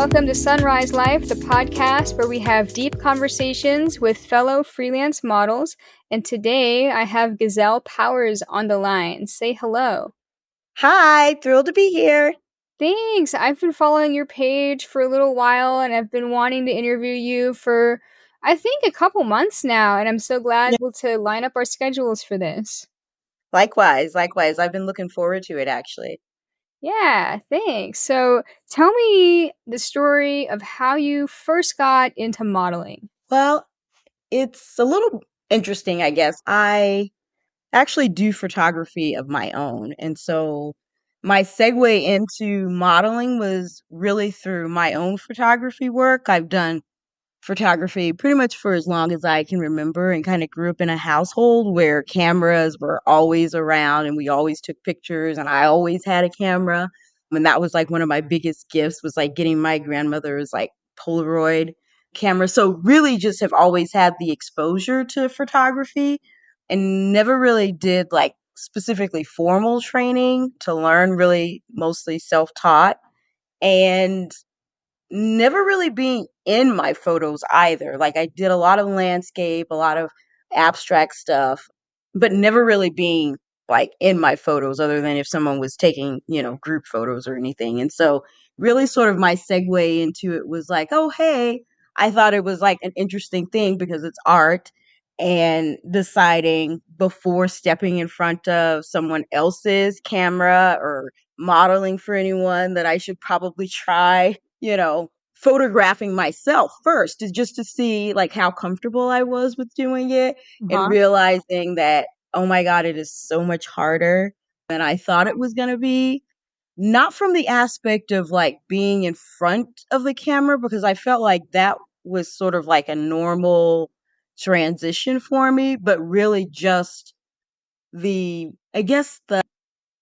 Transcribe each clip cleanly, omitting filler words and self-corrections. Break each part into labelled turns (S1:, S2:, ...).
S1: Welcome to Sunrise Life, the podcast where we have deep conversations with fellow freelance models. And today I have Gazelle Powers on the line. Say hello.
S2: Hi, thrilled to be here.
S1: Thanks. I've been following your page for a little while and I've been wanting to interview you for, I think, a couple months now. And I'm so glad we're able to line up our schedules for this.
S2: Likewise. I've been looking forward to it, actually.
S1: Yeah, thanks. So tell me the story of how you first got into modeling.
S2: Well, it's a little interesting, I guess. I actually do photography of my own. And so my segue into modeling was really through my own photography work. I've done photography pretty much for as long as I can remember, and kind of grew up in a household where cameras were always around and we always took pictures, and I always had a camera. And that was like one of my biggest gifts, was like getting my grandmother's like Polaroid camera. So really just have always had the exposure to photography and never really did like specifically formal training to learn, really mostly self-taught. And never really being in my photos either. Like I did a lot of landscape, a lot of abstract stuff, but never really being like in my photos other than if someone was taking, group photos or anything. And so really sort of my segue into it was like, oh, hey, I thought it was like an interesting thing because it's art, and deciding before stepping in front of someone else's camera or modeling for anyone that I should probably try, photographing myself first, is just to see like how comfortable I was with doing it, and realizing that, oh my God, it is so much harder than I thought it was going to be. Not from the aspect of like being in front of the camera, because I felt like that was sort of like a normal transition for me, but really just I guess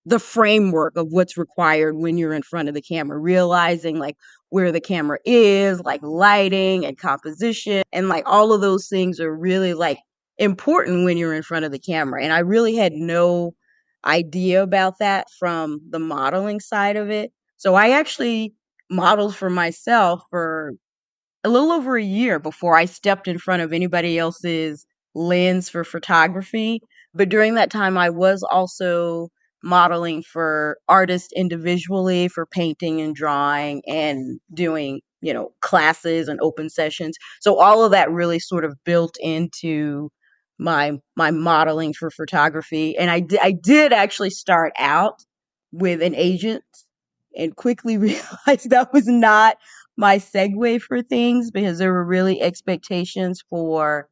S2: the framework of what's required when you're in front of the camera, realizing like where the camera is, like lighting and composition, and like all of those things are really like important when you're in front of the camera. And I really had no idea about that from the modeling side of it. So I actually modeled for myself for a little over a year before I stepped in front of anybody else's lens for photography. But during that time, I was also modeling for artists individually, for painting and drawing, and doing, classes and open sessions. So all of that really sort of built into my modeling for photography. And I did actually start out with an agent and quickly realized that was not my segue for things, because there were really expectations for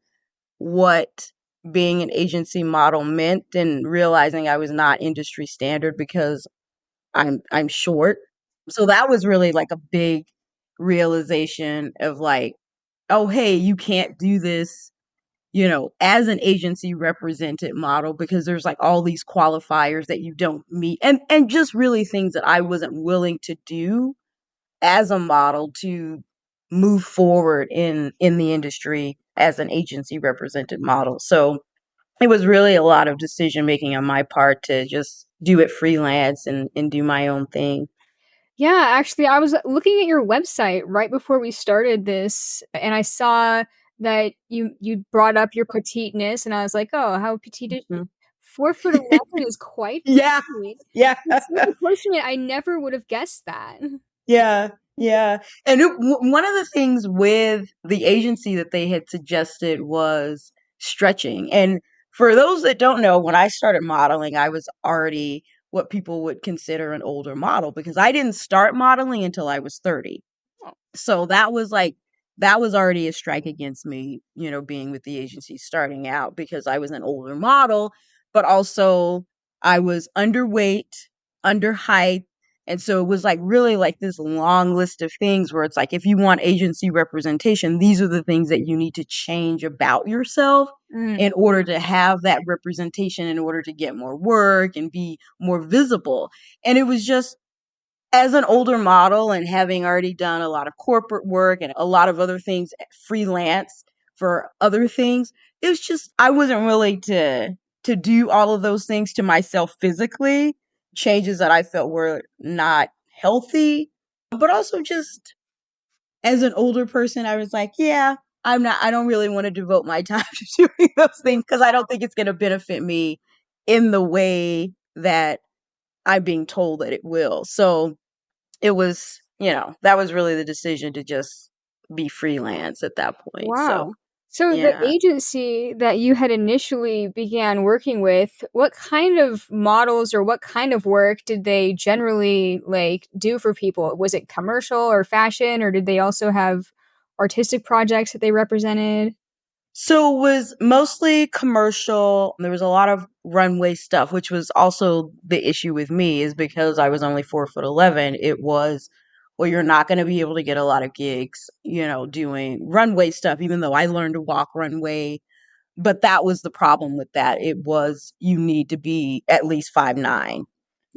S2: what being an agency model meant, and realizing I was not industry standard because I'm short. So that was really like a big realization of like, oh hey, you can't do this, as an agency represented model, because there's like all these qualifiers that you don't meet, and just really things that I wasn't willing to do as a model to move forward in the industry as an agency represented model. So it was really a lot of decision making on my part to just do it freelance and do my own thing.
S1: Yeah, actually, I was looking at your website right before we started this, and I saw that you brought up your petiteness, and I was like, "Oh, how petite is she?"
S2: Mhm.
S1: 4'11" is quite
S2: Yeah,
S1: petite.
S2: yeah.
S1: It's so proportionate. I never would have guessed that.
S2: Yeah, yeah. And one of the things with the agency that they had suggested was stretching. And for those that don't know, when I started modeling, I was already what people would consider an older model, because I didn't start modeling until I was 30. So that was already a strike against me, being with the agency starting out, because I was an older model, but also I was underweight, under height. And so it was like really like this long list of things where it's like, if you want agency representation, these are the things that you need to change about yourself in order to have that representation, in order to get more work and be more visible. And it was just, as an older model and having already done a lot of corporate work and a lot of other things freelance for other things, it was just, I wasn't willing to do all of those things to myself physically, changes that I felt were not healthy, but also just as an older person, I was like, yeah, I don't really want to devote my time to doing those things because I don't think it's going to benefit me in the way that I'm being told that it will. So it was, that was really the decision to just be freelance at that point. So,
S1: Wow. So the
S2: yeah.
S1: agency that you had initially began working with, what kind of models or what kind of work did they generally like do for people? Was it commercial or fashion, or did they also have artistic projects that they represented?
S2: So it was mostly commercial. There was a lot of runway stuff, which was also the issue with me is because I was only 4'11". It was, well, you're not going to be able to get a lot of gigs, doing runway stuff, even though I learned to walk runway. But that was the problem with that. It was you need to be at least 5'9"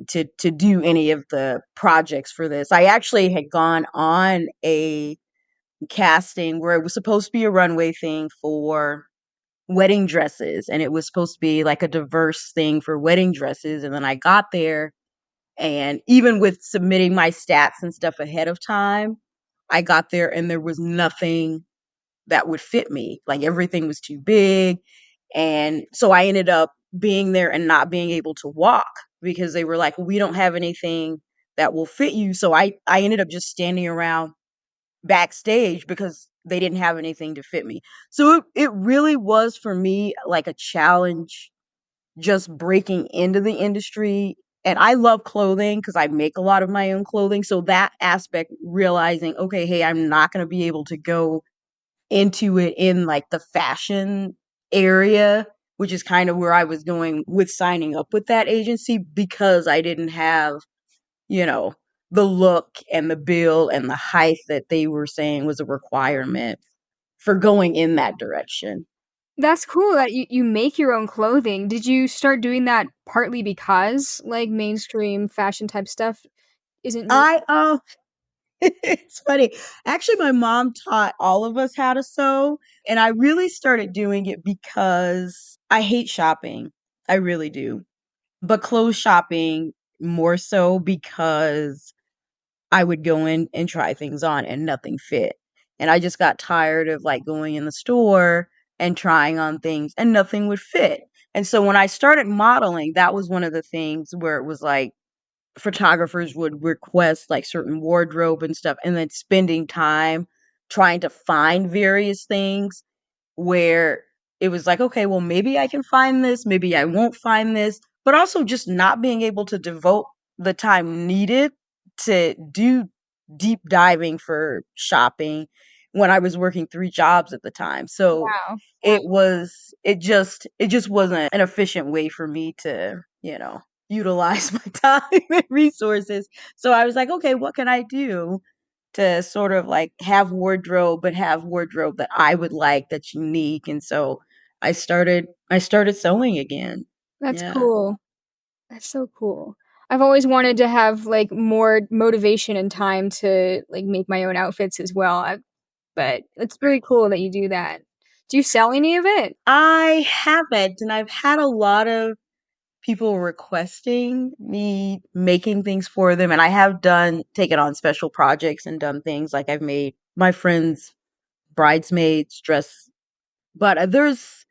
S2: to do any of the projects for this. I actually had gone on a casting where it was supposed to be a runway thing for wedding dresses, and it was supposed to be like a diverse thing for wedding dresses. And then I got there, and even with submitting my stats and stuff ahead of time, I got there and there was nothing that would fit me. Like everything was too big. And so I ended up being there and not being able to walk because they were like, we don't have anything that will fit you. So I ended up just standing around backstage because they didn't have anything to fit me. So it really was for me like a challenge just breaking into the industry. And I love clothing because I make a lot of my own clothing. So that aspect, realizing, okay, hey, I'm not going to be able to go into it in like the fashion area, which is kind of where I was going with signing up with that agency because I didn't have, you know, the look and the bill and the height that they were saying was a requirement for going in that direction.
S1: That's cool that you make your own clothing. Did you start doing that partly because like mainstream fashion type stuff isn't really
S2: I it's funny. Actually, my mom taught all of us how to sew, and I really started doing it because I hate shopping. I really do. But clothes shopping more so because I would go in and try things on and nothing fit. And I just got tired of like going in the store and trying on things and nothing would fit. And so when I started modeling, that was one of the things where it was like photographers would request like certain wardrobe and stuff, and then spending time trying to find various things where it was like, okay, well, maybe I can find this, maybe I won't find this, but also just not being able to devote the time needed to do deep diving for shopping when I was working 3 jobs at the time. So
S1: wow.
S2: it just wasn't an efficient way for me to, utilize my time and resources. So I was like, okay, what can I do to sort of like have wardrobe, but have wardrobe that I would like that's unique. And so I started sewing again.
S1: That's
S2: Yeah.
S1: cool. That's so cool. I've always wanted to have like more motivation and time to like make my own outfits as well. But it's really cool that you do that. Do you sell any of it?
S2: I haven't, and I've had a lot of people requesting me making things for them, and I have done taken on special projects and done things like I've made my friends' bridesmaids dress, but there's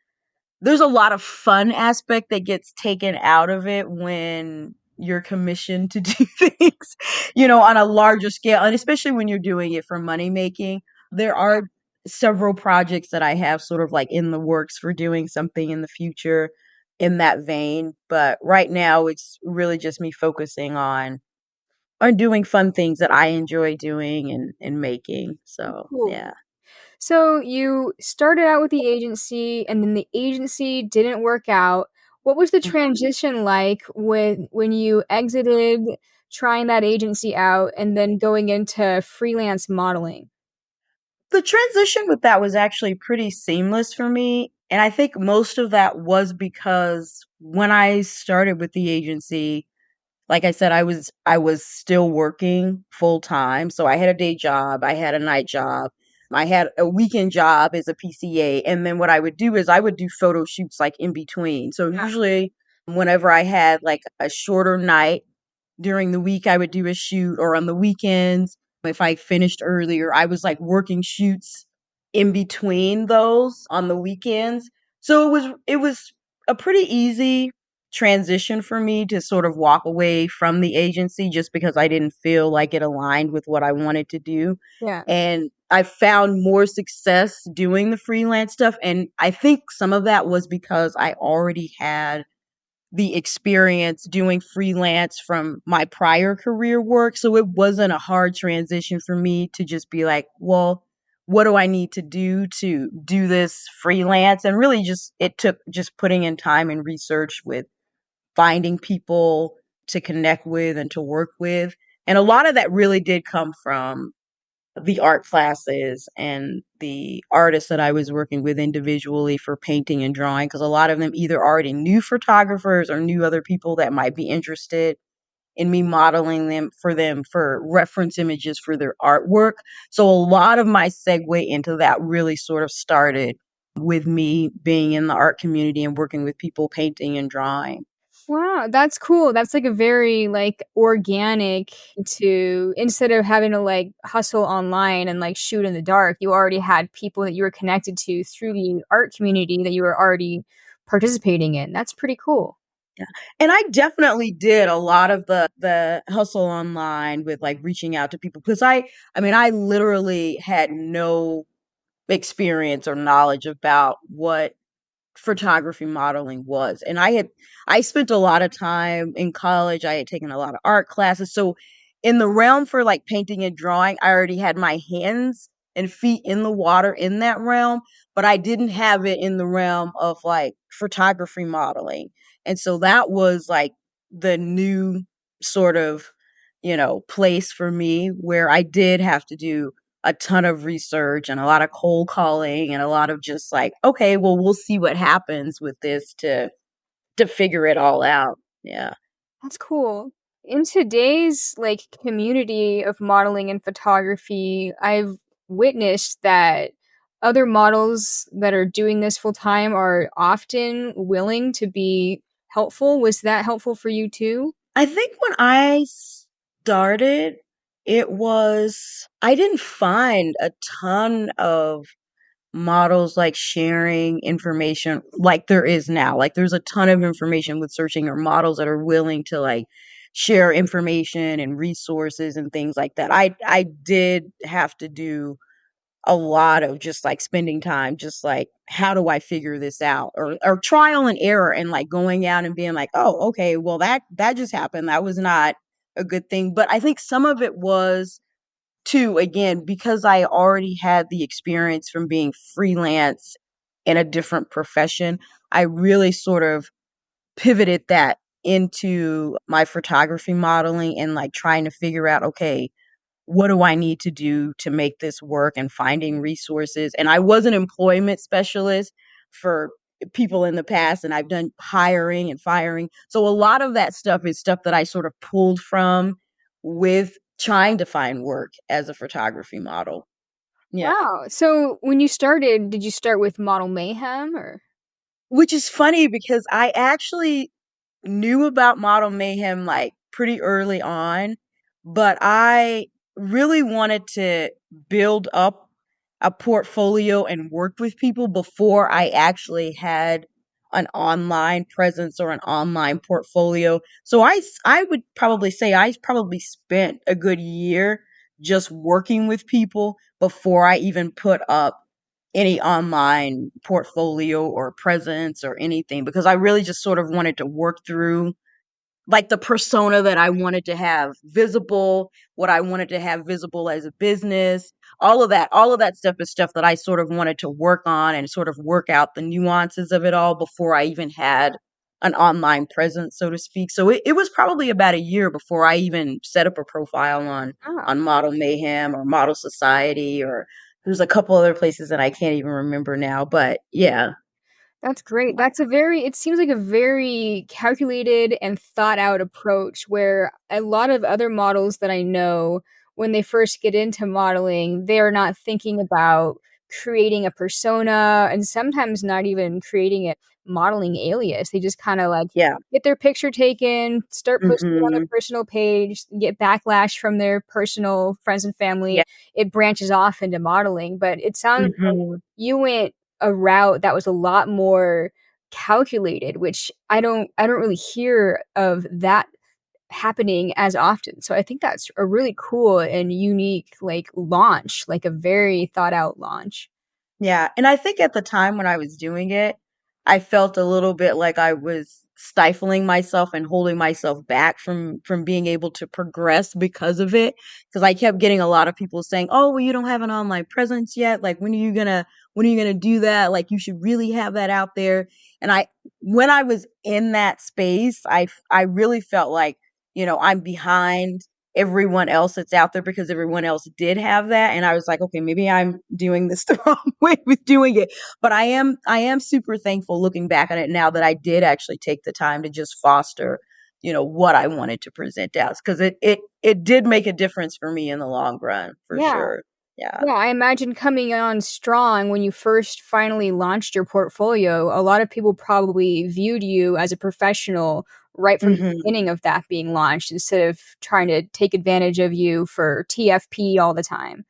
S2: a lot of fun aspect that gets taken out of it when you're commissioned to do things, on a larger scale, and especially when you're doing it for money making. There are several projects that I have sort of like in the works for doing something in the future in that vein, but right now it's really just me focusing on doing fun things that I enjoy doing and making. So, yeah.
S1: Cool. So you started out with the agency and then the agency didn't work out. What was the transition like when you exited trying that agency out and then going into freelance modeling?
S2: The transition with that was actually pretty seamless for me. And I think most of that was because when I started with the agency, like I said, I was still working full time. So I had a day job, I had a night job, I had a weekend job as a PCA. And then what I would do is I would do photo shoots like in between. So usually whenever I had like a shorter night during the week, I would do a shoot, or on the weekends if I finished earlier, I was like working shoots in between those on the weekends. So it was a pretty easy transition for me to sort of walk away from the agency just because I didn't feel like it aligned with what I wanted to do.
S1: Yeah.
S2: And I found more success doing the freelance stuff. And I think some of that was because I already had the experience doing freelance from my prior career work. So it wasn't a hard transition for me to just be like, well, what do I need to do this freelance? And really just, it took just putting in time and research with finding people to connect with and to work with. And a lot of that really did come from the art classes and the artists that I was working with individually for painting and drawing, because a lot of them either already knew photographers or knew other people that might be interested in me modeling them for reference images for their artwork. So a lot of my segue into that really sort of started with me being in the art community and working with people painting and drawing.
S1: Wow, that's cool. That's like a very like organic to instead of having to like hustle online and like shoot in the dark, you already had people that you were connected to through the art community that you were already participating in. That's pretty cool.
S2: Yeah. And I definitely did a lot of the hustle online with like reaching out to people because I mean I literally had no experience or knowledge about what photography modeling was. And I spent a lot of time in college. I had taken a lot of art classes. So in the realm for like painting and drawing, I already had my hands and feet in the water in that realm, but I didn't have it in the realm of like photography modeling. And so that was like the new sort of, place for me where I did have to do a ton of research and a lot of cold calling and a lot of just like, okay, well, we'll see what happens with this to figure it all out. Yeah.
S1: That's cool. In today's like community of modeling and photography, I've witnessed that other models that are doing this full time are often willing to be helpful. Was that helpful for you too?
S2: I think when I started, I didn't find a ton of models like sharing information like there is now. Like there's a ton of information with searching or models that are willing to like share information and resources and things like that. I did have to do a lot of just like spending time just like how do I figure this out or trial and error and like going out and being like, "Oh, okay, well that just happened. That was not a good thing." But I think some of it was too, again, because I already had the experience from being freelance in a different profession, I really sort of pivoted that into my photography modeling and like trying to figure out, okay, what do I need to do to make this work and finding resources. And I was an employment specialist for people in the past, and I've done hiring and firing. So a lot of that stuff is stuff that I sort of pulled from with trying to find work as a photography model. Yeah.
S1: Wow. So when you started, did you start with Model Mayhem or?
S2: Which is funny because I actually knew about Model Mayhem like pretty early on, but I really wanted to build up a portfolio and work with people before I actually had an online presence or an online portfolio. So I would probably say I probably spent a good year just working with people before I even put up any online portfolio or presence or anything because I really just sort of wanted to work through like the persona that I wanted to have visible, what I wanted to have visible as a business, all of that stuff is stuff that I sort of wanted to work on and sort of work out the nuances of it all before I even had an online presence, so to speak. So it was probably about a year before I even set up a profile
S1: Oh.
S2: on Model Mayhem or Model Society or there's a couple other places that I can't even remember now, but yeah.
S1: That's great. That's a very it seems like a very calculated and thought out approach where a lot of other models that I know, when they first get into modeling, they are not thinking about creating a persona and sometimes not even creating a modeling alias. They just kind of like
S2: Yeah.
S1: get their picture taken, start posting it on their
S2: Mhm.
S1: personal page, get backlash from their personal friends and
S2: Yeah.
S1: family. It branches off into modeling, but it sounds like
S2: Mhm.
S1: you went a route that was a lot more calculated, which I don't really hear of that happening as often. So I think that's a really cool and unique like launch, like a very thought out launch.
S2: Yeah, and I think at the time when I was doing it, I felt a little bit like I was stifling myself and holding myself back from being able to progress because of it. Because I kept getting a lot of people saying, "Oh, well, you don't have an online presence yet. Like, when are you gonna do that? Like, you should really have that out there." And when I was in that space, I really felt like, I'm behind everyone else that's out there because everyone else did have that, and I was like, okay, maybe I'm doing this the wrong way with doing it. But I am super thankful looking back on it now that I did actually take the time to just foster, what I wanted to present as, because it did make a difference for me in the long run, for
S1: Yeah.
S2: sure. Yeah.
S1: Yeah, I imagine coming on strong when you first finally launched your portfolio, a lot of people probably viewed you as a professional right from the
S2: Hmm.
S1: beginning of that being launched instead of trying to take advantage of you for TFP all the time.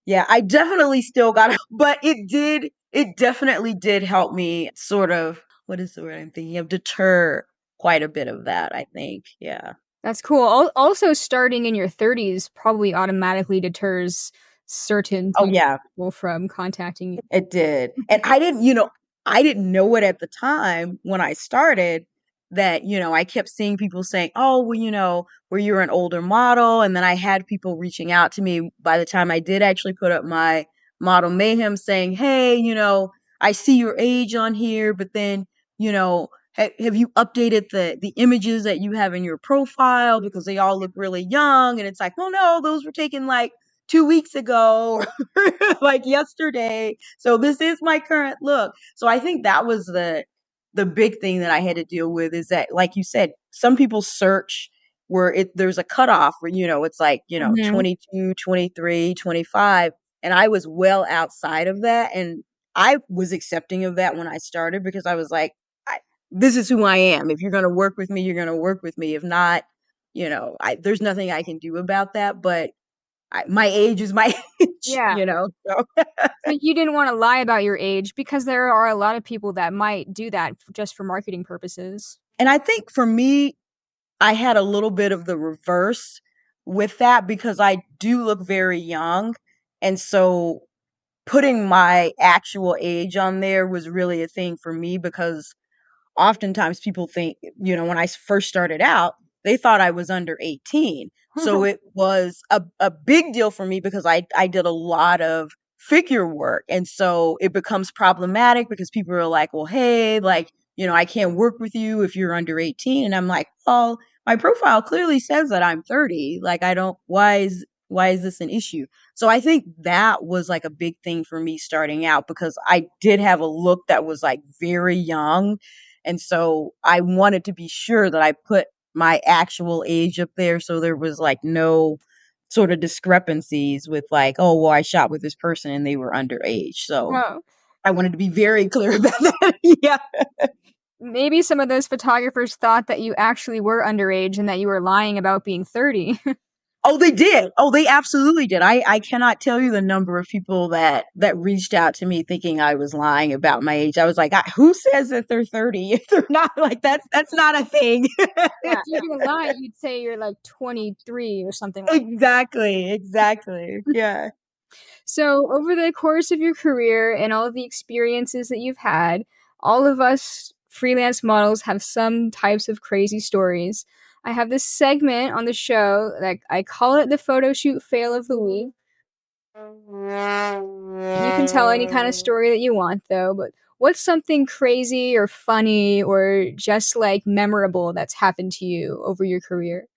S2: Yeah, I definitely still got it, but it definitely did help me sort of, what is the word I'm thinking of, deter quite a bit of that, I think. Yeah.
S1: That's cool. Also, starting in your 30s probably automatically deters certain
S2: Oh
S1: types
S2: yeah.
S1: of people from contacting you.
S2: It did. And I didn't know it at the time when I started that, I kept seeing people saying, "Oh, well, where you're an older model." And then I had people reaching out to me by the time I did actually put up my model mayhem saying, "Hey, I see your age on here, but then, have you updated the images that you have in your profile because they all look really young?" And it's like, "Well, no, those were taken like 2 weeks ago, like yesterday. So this is my current look." So I think that was the big thing that I had to deal with, is that, like you said, some people search where there's a cutoff where, it's like,
S1: Mhm.
S2: 22, 23, 25. And I was well outside of that. And I was accepting of that when I started, because I was like, this is who I am. If you're going to work with me, you're going to work with me. If not, there's nothing I can do about that. But my age is my age,
S1: Yeah.
S2: so.
S1: So you didn't wanna lie about your age because there are a lot of people that might do that just for marketing purposes.
S2: And I think for me, I had a little bit of the reverse with that, because I do look very young. And so putting my actual age on there was really a thing for me, because oftentimes people think, when I first started out, they thought I was under 18. So it was a big deal for me, because I did a lot of figure work. And so it becomes problematic because people are like, well, hey, like, I can't work with you if you're under 18. And I'm like, well, my profile clearly says that I'm 30. Like, I don't, why is this an issue? So I think that was like a big thing for me starting out, because I did have a look that was like very young, and so I wanted to be sure that I put my actual age up there, so there was like no sort of discrepancies with like, oh, well, I shot with this person and they were underage. So
S1: Oh,
S2: I wanted to be very clear about that. Yeah.
S1: maybe some of those photographers thought that you actually were underage and that you were lying about being 30.
S2: Oh, they did. Oh, they absolutely did. I cannot tell you the number of people that reached out to me thinking I was lying about my age. I was like, who says that they're 30 if they're not? Like, that's not a thing.
S1: Yeah, if you're gonna lie, you'd say you're, like, 23 or something like.
S2: Exactly, exactly. Yeah.
S1: So, over the course of your career and all of the experiences that you've had, all of us freelance models have some types of crazy stories. I have this segment on the show that I call it the photo shoot fail of the week. You can tell any kind of story that you want, though, but what's something crazy or funny or just like memorable that's happened to you over your career?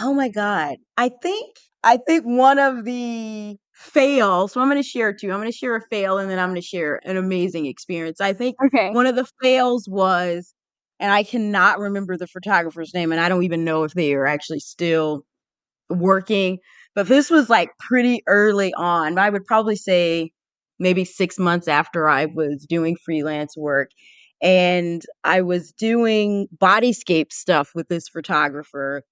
S2: Oh my God. I think one of the fails, so I'm going to share two. I'm going to share a fail, and then I'm going to share an amazing experience. I think
S1: Okay.
S2: one of the fails was, and I cannot remember the photographer's name, and I don't even know if they are actually still working, but this was like pretty early on. I would probably say maybe 6 months after I was doing freelance work. And I was doing bodyscape stuff with this photographer,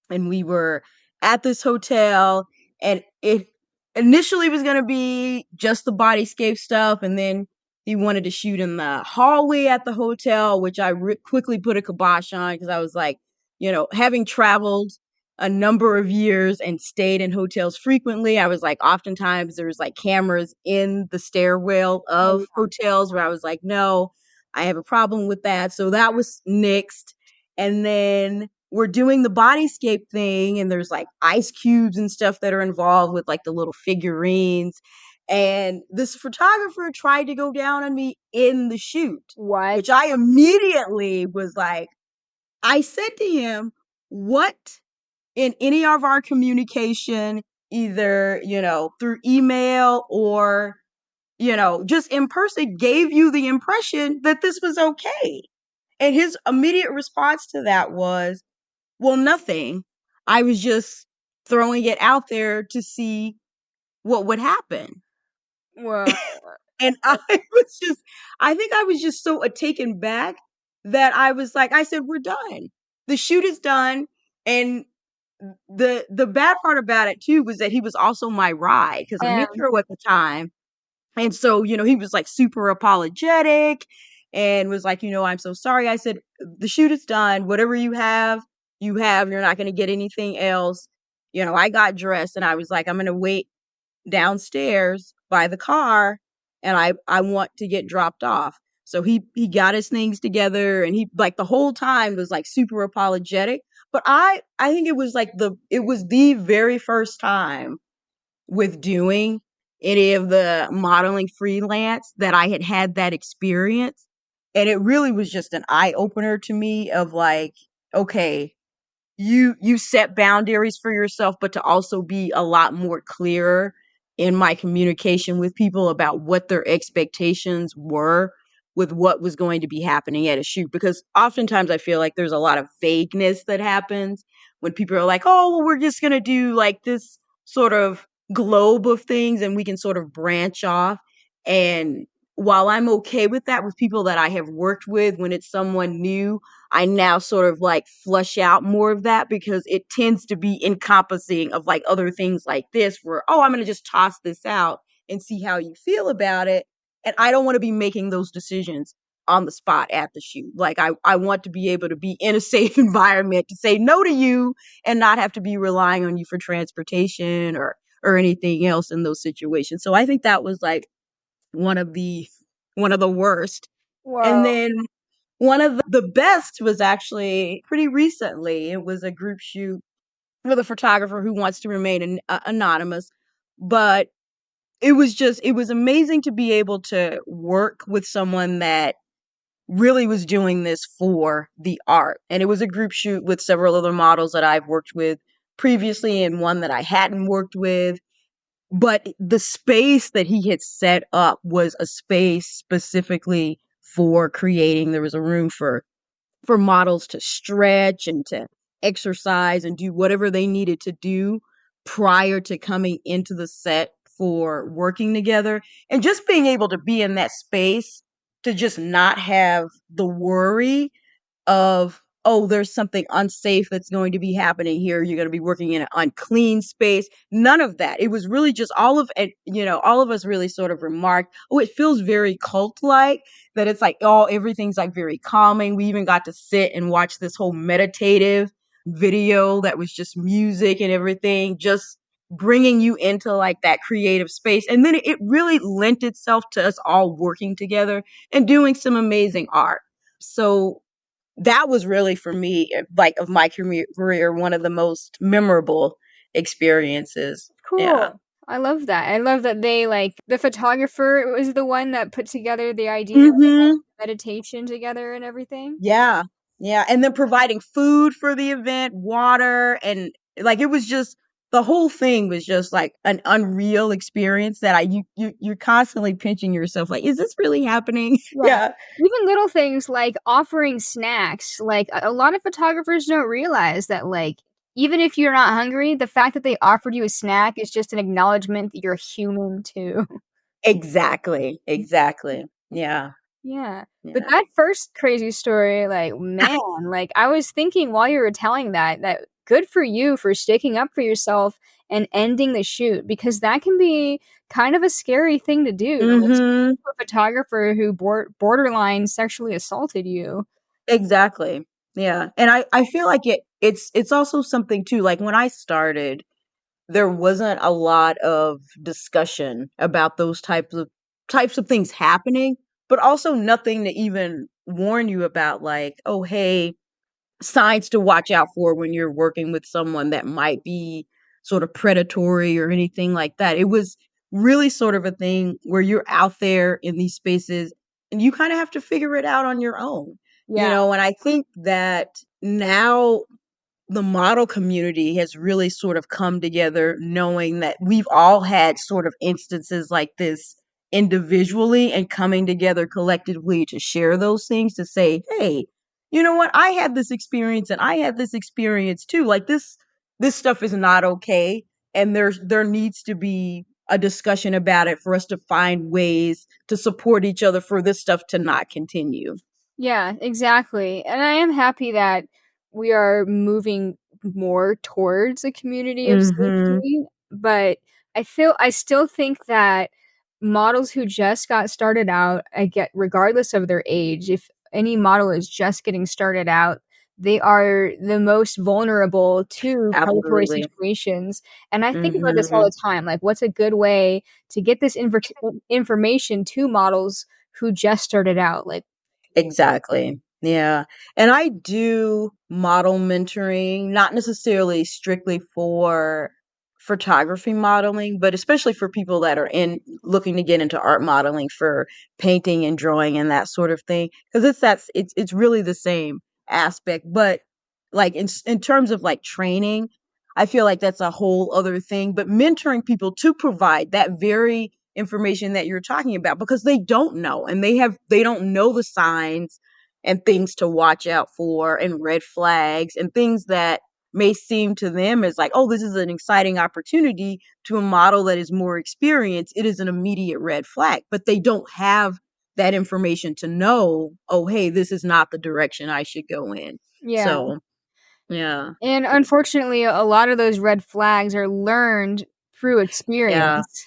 S2: and we were at this hotel, and it initially was going to be just the bodyscape stuff, and then he wanted to shoot in the hallway at the hotel, which I quickly put a kibosh on because I was like, having traveled a number of years and stayed in hotels frequently, I was like, oftentimes there was like cameras in the stairwell
S1: Oh,
S2: of
S1: yeah.
S2: hotels where I was like, no, I have a problem with that. So that was nixed. And then we're doing the bodyscape thing, and there's like ice cubes and stuff that are involved with like the little figurines. And this photographer tried to go down on me in the shoot,
S1: What?
S2: which I immediately was like, I said to him, what in any of our communication, either, through email or, just in person, gave you the impression that this was okay? And his immediate response to that was, well, nothing. I was just throwing it out there to see what would happen.
S1: Well,
S2: And I think I was just so taken back that I was like, I said, we're done. The shoot is done. And the bad part about it too was that he was also my ride because I'm
S1: and
S2: intro at the time. And so, he was like super apologetic and was like, I'm so sorry. I said, the shoot is done. Whatever you have, you have. You're not going to get anything else. I got dressed and I was like, I'm going to wait downstairs by the car, and I want to get dropped off. So he got his things together, and he like the whole time was like super apologetic. But I think it was the very first time with doing any of the modeling freelance that I had had that experience. And it really was just an eye opener to me of like, okay, you set boundaries for yourself, but to also be a lot more clearer in my communication with people about what their expectations were with what was going to be happening at a shoot. Because oftentimes I feel like there's a lot of vagueness that happens when people are like, oh, well, we're just going to do like this sort of globe of things and we can sort of branch off. And while I'm okay with that with people that I have worked with, when it's someone new, I now sort of like flush out more of that because it tends to be encompassing of like other things like this where, oh, I'm going to just toss this out and see how you feel about it. And I don't want to be making those decisions on the spot at the shoot. Like I want to be able to be in a safe environment to say no to you and not have to be relying on you for transportation or anything else in those situations. So I think that was like one of the one of the worst. And
S1: well,
S2: then one of the best was actually pretty recently. It was a group shoot with a photographer who wants to remain anonymous, but it was amazing to be able to work with someone that really was doing this for the art. And it was a group shoot with several other models that I've worked with previously and one that I hadn't worked with. But the space that he had set up was a space specifically for creating. There was a room for models to stretch and to exercise and do whatever they needed to do prior to coming into the set for working together. And just being able to be in that space to just not have the worry of, oh, there's something unsafe that's going to be happening here. You're going to be working in an unclean space. None of that. It was really just all of it, all of us really sort of remarked, oh, it feels very cult like, that it's like, oh, everything's like very calming. We even got to sit and watch this whole meditative video that was just music and everything, just bringing you into like that creative space. And then it really lent itself to us all working together and doing some amazing art. So that was really for me, like of my career, one of the most memorable experiences. Yeah.
S1: cool. I love that. I love that they like the photographer was the one that put together the idea of
S2: Hmm.
S1: meditation together and everything.
S2: Yeah. Yeah. And then providing food for the event, water, and like it was just the whole thing was just like an unreal experience that you're constantly pinching yourself like, is this really happening?
S1: Yeah.
S2: Yeah.
S1: Even little things like offering snacks, like a lot of photographers don't realize that like even if you're not hungry, the fact that they offered you a snack is just an acknowledgement that you're human too.
S2: Exactly, exactly. Yeah,
S1: Yeah. But
S2: yeah.
S1: that first crazy story, like, man, like, I was thinking while you were telling that, that good for you for sticking up for yourself and ending the shoot because that can be kind of a scary thing to do, like,
S2: Mhm.
S1: to a photographer who borderline sexually assaulted you.
S2: Exactly. Yeah, and I feel like it's also something too, like, when I started, there wasn't a lot of discussion about those types of things happening, but also nothing to even warn you about, like, "Oh, hey, signs to watch out for when you're working with someone that might be sort of predatory or anything like that." It was really sort of a thing where you're out there in these spaces and you kind of have to figure it out on your own,
S1: Yeah.
S2: and I think that now the model community has really sort of come together knowing that we've all had sort of instances like this individually and coming together collectively to share those things to say, hey, you know what? I had this experience and I had this experience too. Like this stuff is not okay. And there needs to be a discussion about it for us to find ways to support each other for this stuff to not continue.
S1: Yeah, exactly. And I am happy that we are moving more towards a community of
S2: Mhm.
S1: safety, but I still think that models who just got started out, I get regardless of their age, if any model is just getting started out, they are the most vulnerable to predatory
S2: Absolutely.
S1: situations. And I think about this all
S2: Mhm.
S1: the time, like what's a good way to get this information to models who just started out? Like
S2: Exactly. Yeah. And I do model mentoring, not necessarily strictly for photography modeling, but especially for people that are in looking to get into art modeling for painting and drawing and that sort of thing. Because it's really the same aspect. But like in terms of like training, I feel like that's a whole other thing. But mentoring people to provide that very information that you're talking about because they don't know and they don't know the signs and things to watch out for and red flags and things that may seem to them as like, oh, this is an exciting opportunity. To a model that is more experienced, it is an immediate red flag, but they don't have that information to know, oh, hey, this is not the direction I should go in.
S1: yeah.
S2: So yeah.
S1: And unfortunately, a lot of those red flags are learned through
S2: Yeah.
S1: experience.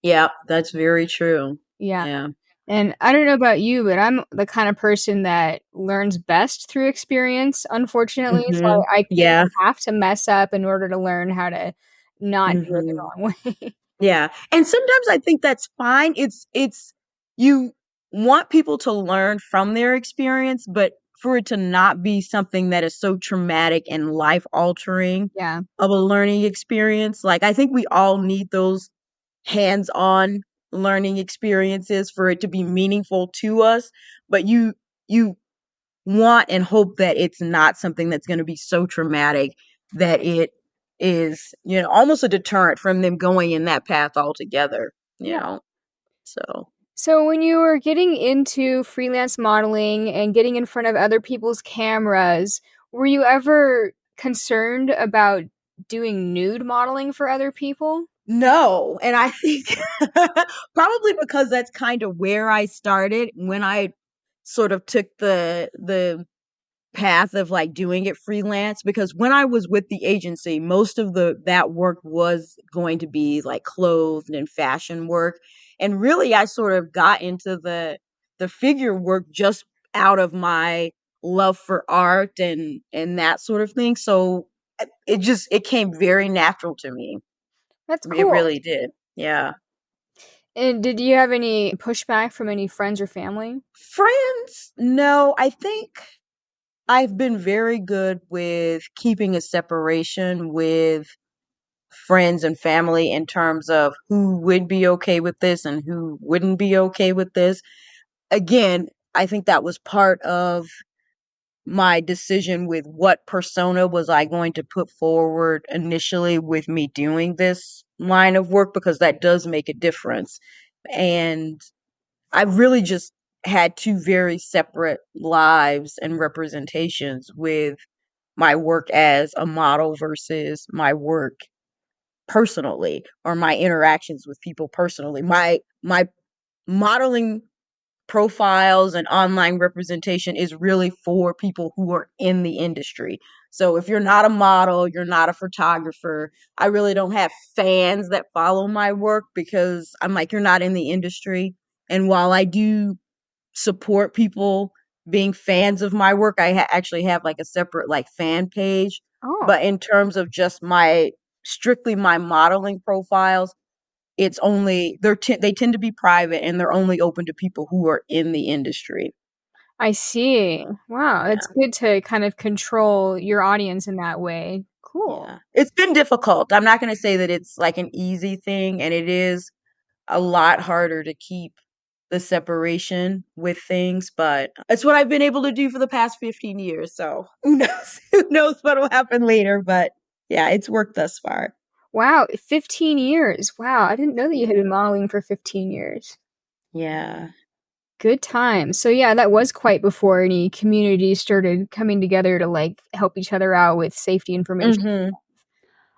S2: Yeah, that's very true.
S1: Yeah.
S2: Yeah.
S1: And I don't know about you, but I'm the kind of person that learns best through experience, unfortunately. So
S2: Mhm.
S1: I think
S2: Yeah.
S1: I have to mess up in order to learn how to not do it the
S2: Mhm.
S1: wrong way.
S2: Yeah, and sometimes I think that's fine. It's you want people to learn from their experience, but for it to not be something that is so traumatic and life altering
S1: Yeah.
S2: of a learning experience. Like I think we all need those hands-on learning experiences for it to be meaningful to us, but you want and hope that it's not something that's going to be so traumatic that it is, almost a deterrent from them going in that path altogether, you
S1: Yeah.
S2: know? So,
S1: So when you were getting into freelance modeling and getting in front of other people's cameras, were you ever concerned about doing nude modeling for other people?
S2: no, and I think probably because that's kind of where I started when I sort of took the path of like doing it freelance because when I was with the agency, most of the that work was going to be like clothed and fashion work. And really I sort of got into the figure work just out of my love for art and that sort of thing. So it came very natural to me.
S1: That's
S2: It
S1: cool.
S2: really did. Yeah.
S1: And did you have any pushback from any friends or family?
S2: Friends, no, I think I've been very good with keeping a separation with friends and family in terms of who would be okay with this and who wouldn't be okay with this. Again, I think that was part of my decision with what persona was I going to put forward initially with me doing this line of work because that does make a difference. And I really just had two very separate lives and representations with my work as a model versus my work personally, or my interactions with people personally. My modeling profiles and online representation is really for people who are in the industry. So if you're not a model, you're not a photographer, I really don't have fans that follow my work because I'm like, you're not in the industry. And while I do support people being fans of my work, I actually have like a separate like fan page.
S1: Oh,
S2: But in terms of just my strictly my modeling profiles, it's only they tend to be private, and they're only open to people who are in the industry.
S1: I see. Wow, it's
S2: Yeah.
S1: good to kind of control your audience in that way. Cool.
S2: Yeah. It's been difficult. I'm not going to say that it's like an easy thing, and it is a lot harder to keep the separation with things, but it's what I've been able to do for the past 15 years. So who knows? Who knows what'll happen later? But yeah, it's worked thus far.
S1: Wow, 15 years. Wow, I didn't know that you had been modeling for 15 years.
S2: Yeah.
S1: Good time. So yeah, that was quite before any communities started coming together to like help each other out with safety information.
S2: Hmm.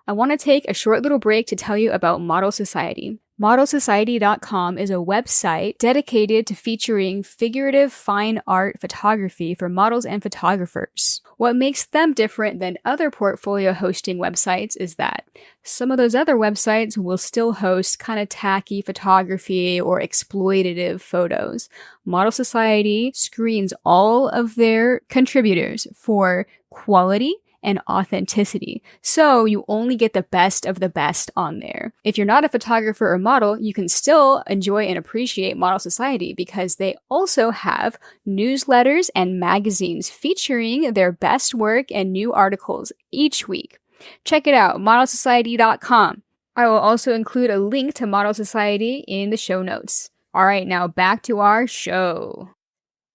S1: I want to take a short little break to tell you about Model Society. ModelSociety.com is a website dedicated to featuring figurative fine art photography for models and photographers. What makes them different than other portfolio hosting websites is that some of those other websites will still host kind of tacky photography or exploitative photos. Model Society screens all of their contributors for quality and authenticity. So you only get the best of the best on there. If you're not a photographer or model, you can still enjoy and appreciate Model Society because they also have newsletters and magazines featuring their best work and new articles each week. Check it out, modelsociety.com. I will also include a link to Model Society in the show notes. All right, now back to our show.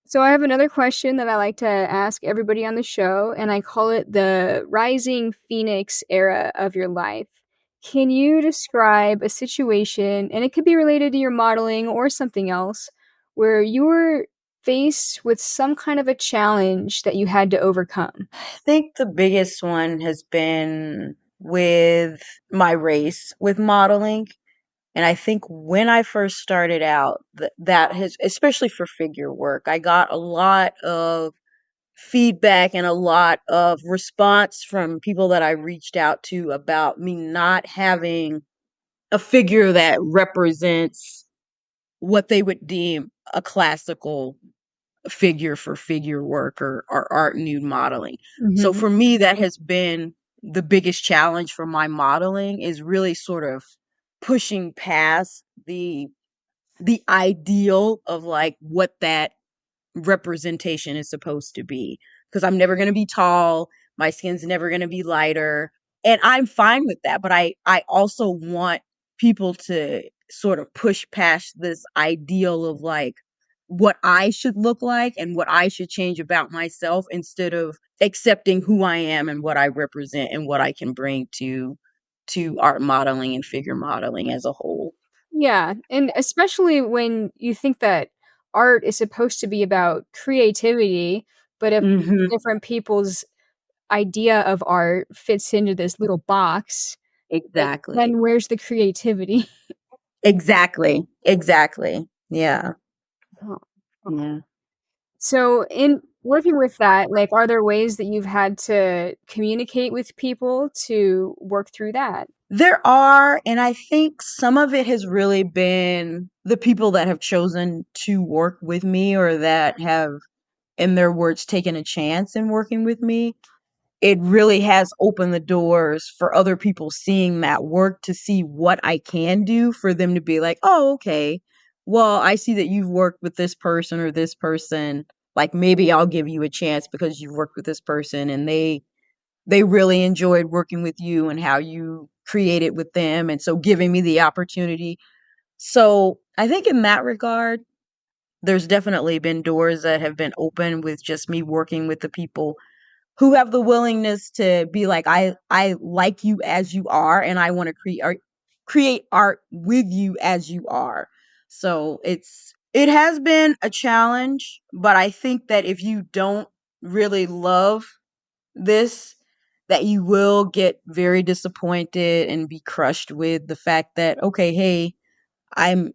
S1: So I have another question that I like to ask everybody on the show, and I call it the rising phoenix era of your life. Can you describe a situation, and it could be related to your modeling or something else, where you were faced with some kind of a challenge that you had to overcome?
S2: I think the biggest one has been with my race with modeling. And I think when I first started out, that has, especially for figure work, I got a lot of feedback and a lot of response from people that I reached out to about me not having a figure that represents what they would deem a classical figure for figure work, or art nude modeling. So
S1: Mhm.
S2: for me, that has been the biggest challenge for my modeling, is really sort of pushing past the ideal of like what that representation is supposed to be, because I'm never going to be tall, my skin's never going to be lighter, and I'm fine with that, but I also want people to sort of push past this ideal of like what I should look like and what I should change about myself, instead of accepting who I am and what I represent and what I can bring to art modeling and figure modeling as a whole.
S1: Yeah, and especially when you think that art is supposed to be about creativity, but if
S2: Mhm.
S1: different people's idea of art fits into this little box, like,
S2: Exactly.
S1: then where's the creativity?
S2: Exactly. Exactly. Yeah.
S1: Oh.
S2: Yeah.
S1: So, in working with that, like, are there ways that you've had to communicate with people to work through that?
S2: There are, and I think some of it has really been the people that have chosen to work with me, or that have, in their words, taken a chance in working with me. It really has opened the doors for other people seeing that work, to see what I can do, for them to be like, "Oh, okay. Well, I see that you've worked with this person or this person. Like maybe I'll give you a chance because you've worked with this person, and they really enjoyed working with you and how you created with them, and so giving me the opportunity." So, I think in that regard, there's definitely been doors that have been open with just me working with the people who have the willingness to be like, I like you as you are, and I want to create art with you as you are. So it has been a challenge, but I think that if you don't really love this, that you will get very disappointed and be crushed with the fact that, okay, hey, I'm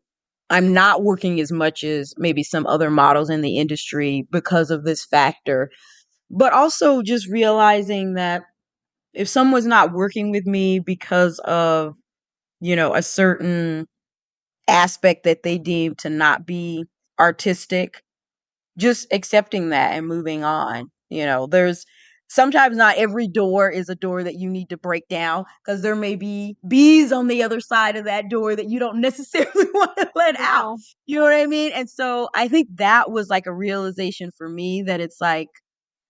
S2: I'm not working as much as maybe some other models in the industry because of this factor. But also just realizing that if someone's not working with me because of, a certain aspect that they deem to not be artistic, just accepting that and moving on. There's sometimes not every door is a door that you need to break down because there may be bees on the other side of that door that you don't necessarily want to let out.
S1: Yeah.
S2: You know what I mean? And so I think that was like a realization for me that it's like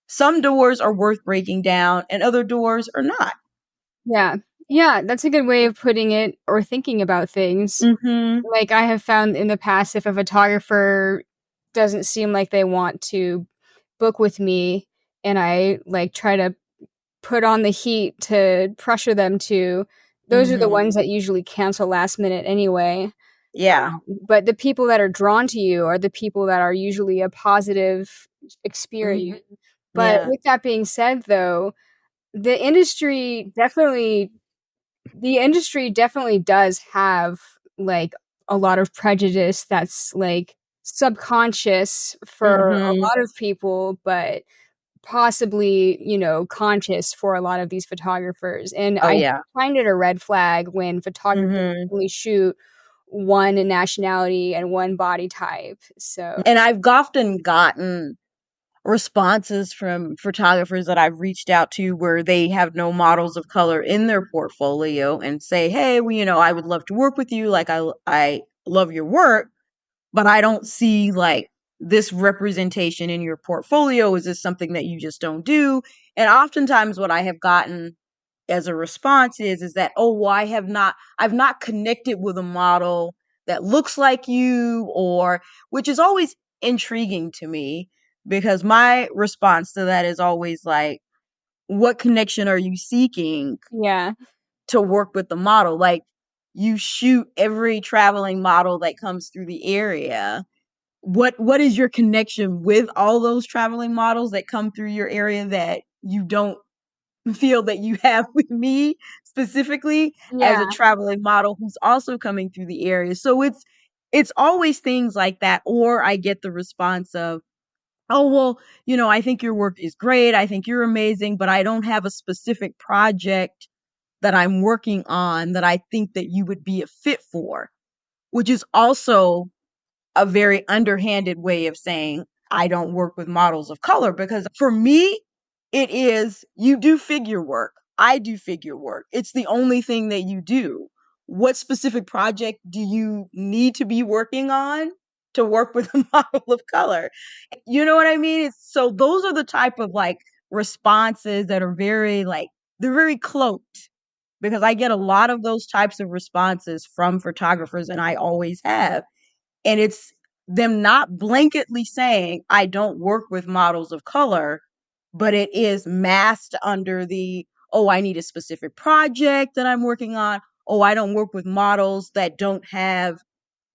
S2: some doors are worth breaking down and other doors are not.
S1: Yeah. Yeah, that's a good way of putting it or thinking about things.
S2: Mhm.
S1: Like, I have found in the past if a photographer doesn't seem like they want to book with me and I, like, try to put on the heat to pressure them to, those are the
S2: Mhm.
S1: ones that usually cancel last minute anyway.
S2: Yeah.
S1: But the people that are drawn to you are the people that are usually a positive
S2: Mhm.
S1: experience. But
S2: Yeah.
S1: with that being said, though, the industry definitely the industry definitely does have, like, a lot of prejudice that's, like, subconscious for a
S2: Mhm.
S1: lot of people, but possibly, conscious for a lot of these photographers, and
S2: Oh
S1: I
S2: yeah.
S1: find it a red flag when photographers
S2: Mhm.
S1: only shoot one nationality and one body type, so
S2: And I've often gotten responses from photographers that I've reached out to where they have no models of color in their portfolio and say, "Hey, well, I would love to work with you. Like I love your work, but I don't see like this representation in your portfolio. Is this something that you just don't do?" And oftentimes what I have gotten as a response is that, "Oh, well, I've not connected with a model that looks like you," or which is always intriguing to me because my response to that is always like, what connection are you seeking
S1: yeah.
S2: to work with the model? Like, you shoot every traveling model that comes through the area. What is your connection with all those traveling models that come through your area that you don't feel that you have with me specifically as
S1: Yeah.
S2: a traveling model who's also coming through the area? So it's always things like that. Or I get the response of, "Oh, well, I think your work is great. I think you're amazing, but I don't have a specific project that I'm working on that I think that you would be a fit for," which is also a very underhanded way of saying I don't work with models of color, because for me, it is you do figure work. I do figure work. It's the only thing that you do. What specific project do you need to be working on to work with a model of color? You know what I mean? So those are the type of like responses that are very like they're very cloaked, because I get a lot of those types of responses from photographers and I always have. And it's them not blanketly saying, "I don't work with models of color," but it is masked under the, "Oh, I need a specific project that I'm working on. Oh, I don't work with models that don't have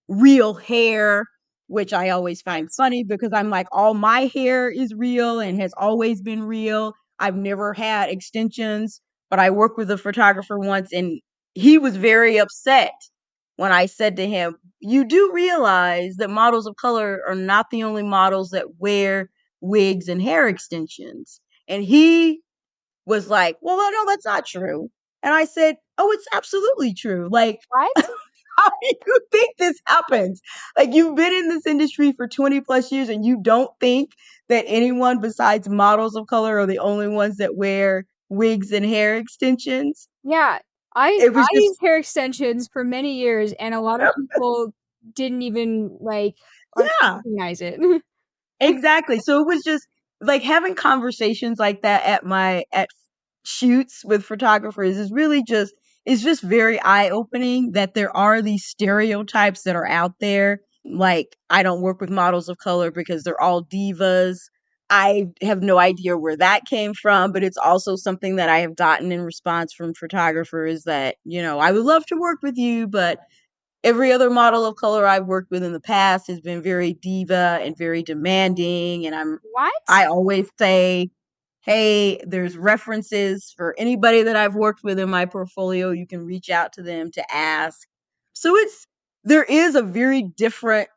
S2: real hair," which I always find funny because I'm like, all my hair is real and has always been real. I've never had extensions, but I worked with a photographer once and he was very upset when I said to him, "You do realize that models of color are not the only models that wear wigs and hair extensions." And he was like, "Well, no, that's not true." And I said, "Oh, it's absolutely true. Like,
S1: What?
S2: how do you think this happens? Like, you've been in this industry for 20 plus years and you don't think that anyone besides models of color are the only ones that wear wigs and hair extensions?"
S1: Yeah. I
S2: It was
S1: I
S2: just,
S1: used hair extensions for many years, and a lot of people didn't even, like,
S2: yeah.
S1: recognize it.
S2: Exactly. So it was just like having conversations like that at shoots with photographers is really just it's just very eye-opening that there are these stereotypes that are out there. Like, I don't work with models of color because they're all divas. I have no idea where that came from, but it's also something that I have gotten in response from photographers that, "I would love to work with you, but every other model of color I've worked with in the past has been very diva and very demanding." And
S1: What?
S2: I always say, hey, there's references for anybody that I've worked with in my portfolio. You can reach out to them to ask. So there is a very different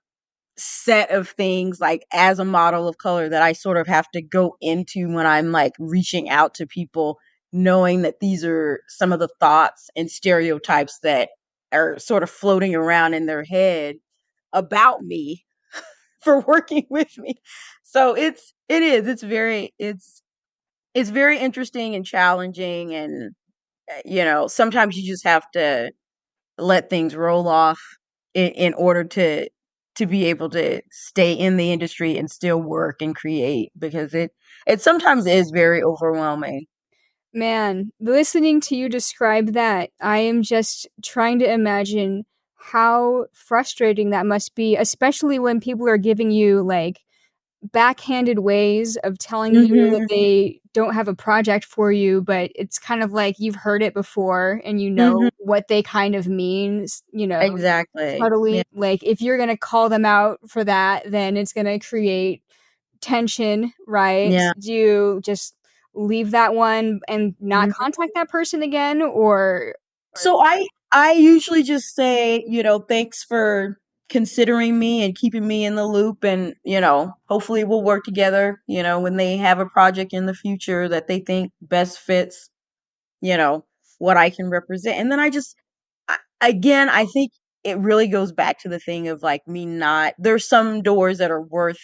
S2: set of things like as a model of color that I sort of have to go into when I'm like reaching out to people, knowing that these are some of the thoughts and stereotypes that are sort of floating around in their head about me for working with me. So it's very interesting and challenging, and sometimes you just have to let things roll off in order to be able to stay in the industry and still work and create, because it sometimes is very overwhelming.
S1: Man, listening to you describe that, I am just trying to imagine how frustrating that must be, especially when people are giving you, like, backhanded ways of telling you that
S2: Mhm.
S1: they don't have a project for you, but it's kind of like you've heard it before and you
S2: Mhm.
S1: know what they kind of mean,
S2: Exactly. Yeah.
S1: subtly. Like, if you're gonna call them out for that, then it's gonna create tension, right?
S2: Yeah.
S1: So do you just leave that one and not
S2: Mhm.
S1: contact that person again, or
S2: So I usually just say, thanks for considering me and keeping me in the loop, and hopefully we'll work together, when they have a project in the future that they think best fits, you know, what I can represent. And then again, I think it really goes back to the thing of like me not, there's some doors that are worth